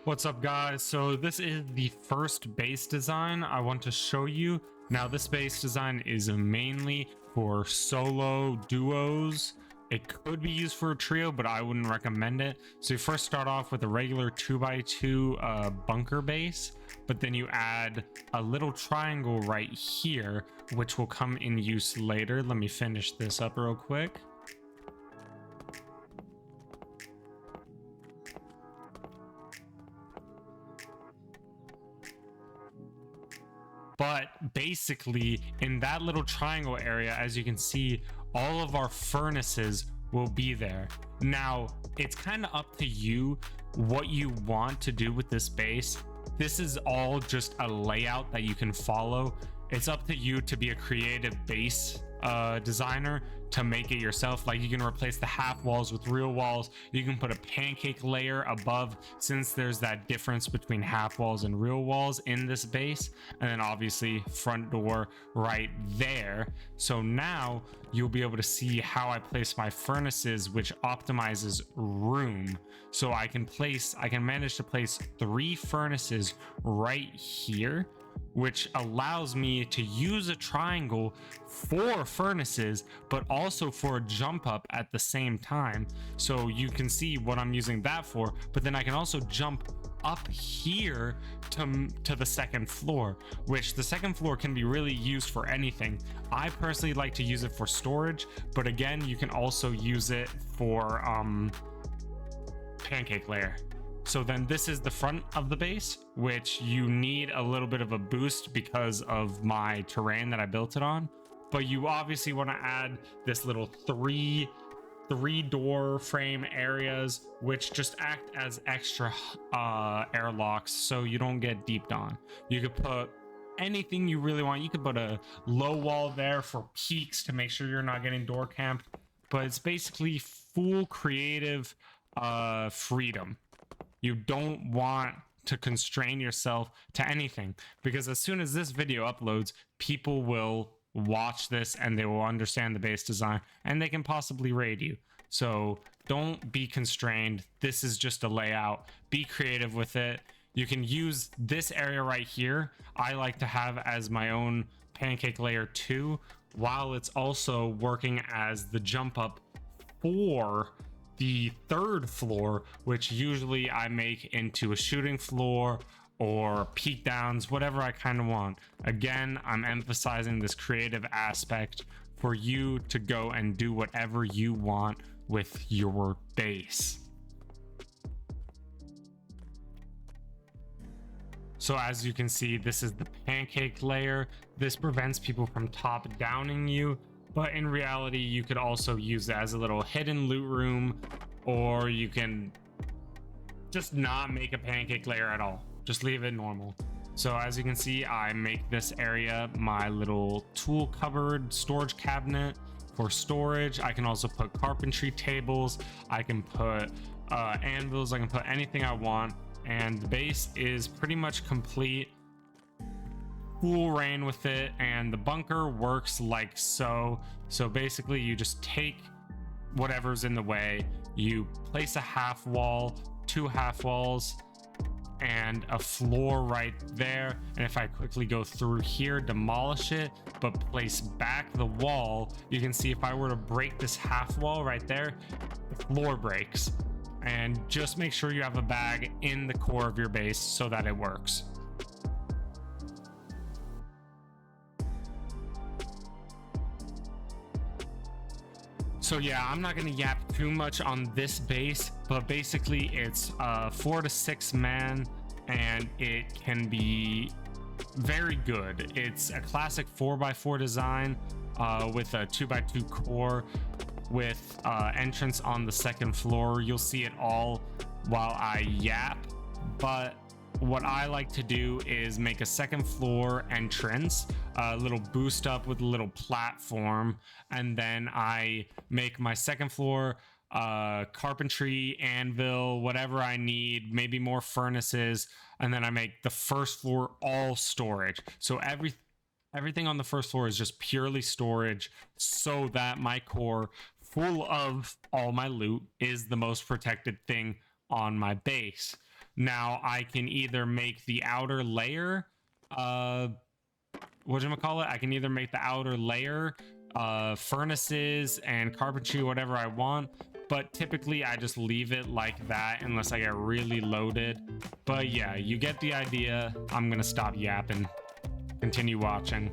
What's up, guys? So this is the first base design I want to show you. Now this base design is mainly for solo duos. It could be used for a trio, but I wouldn't recommend it. So you first start off with a regular 2x2 bunker base, but then you add a little triangle right here, which will come in use later. Let me finish this up real quick. But basically, in that little triangle area, as you can see, all of our furnaces will be there. Now, it's kind of up to you what you want to do with this base. This is all just a layout that you can follow. It's up to you to be a creative base designer to make it yourself. Like, you can replace the half walls with real walls. You can put a pancake layer above, since there's that difference between half walls and real walls in this base, and then obviously front door right there. So now you'll be able to see how I place my furnaces, which optimizes room. So I can manage to place 3 furnaces right here, which allows me to use a triangle for furnaces, but also for a jump up at the same time. So you can see what I'm using that for, but then I can also jump up here to the second floor, which the second floor can be really used for anything. I personally like to use it for storage, but again, you can also use it for pancake layer. So then this is the front of the base, which you need a little bit of a boost because of my terrain that I built it on. But you obviously want to add this little three door frame areas, which just act as extra airlocks so you don't get deeped on. You could put anything you really want. You could put a low wall there for peaks to make sure you're not getting door camped. But it's basically full creative freedom. You don't want to constrain yourself to anything, because as soon as this video uploads, people will watch this and they will understand the base design and they can possibly raid you. So don't be constrained. This is just a layout. Be creative with it. You can use this area right here. I like to have as my own pancake layer 2, while it's also working as the jump up for the 3rd floor, which usually I make into a shooting floor or peak downs, whatever I kind of want. Again, I'm emphasizing this creative aspect for you to go and do whatever you want with your base. So as you can see, this is the pancake layer. This prevents people from top downing you, but in reality, you could also use it as a little hidden loot room, or you can just not make a pancake layer at all. Just leave it normal. So as you can see, I make this area my little tool cupboard storage cabinet for storage. I can also put carpentry tables. I can put anvils. I can put anything I want. And the base is pretty much complete. Full rain with it, and the bunker works like so. So basically, you just take whatever's in the way, you place a half wall, 2 half walls, and a floor right there. And if I quickly go through here, demolish it, but place back the wall, you can see if I were to break this half wall right there, the floor breaks. And just make sure you have a bag in the core of your base so that it works. So yeah, I'm not going to yap too much on this base, but basically it's 4 to 6 man, and it can be very good. It's a classic 4x4 design with a 2x2 core with entrance on the 2nd floor. You'll see it all while I yap, but what I like to do is make a 2nd floor entrance, a little boost up with a little platform, and then I make my 2nd floor carpentry, anvil, whatever I need, maybe more furnaces, and then I make the 1st floor all storage. So everything on the 1st floor is just purely storage, so that my core, full of all my loot, is the most protected thing on my base. Now I can either make the outer layer, whatchamacallit, I can either make the outer layer furnaces and carpentry, whatever I want, but typically I just leave it like that unless I get really loaded. But yeah, you get the idea. I'm gonna stop yapping, continue watching.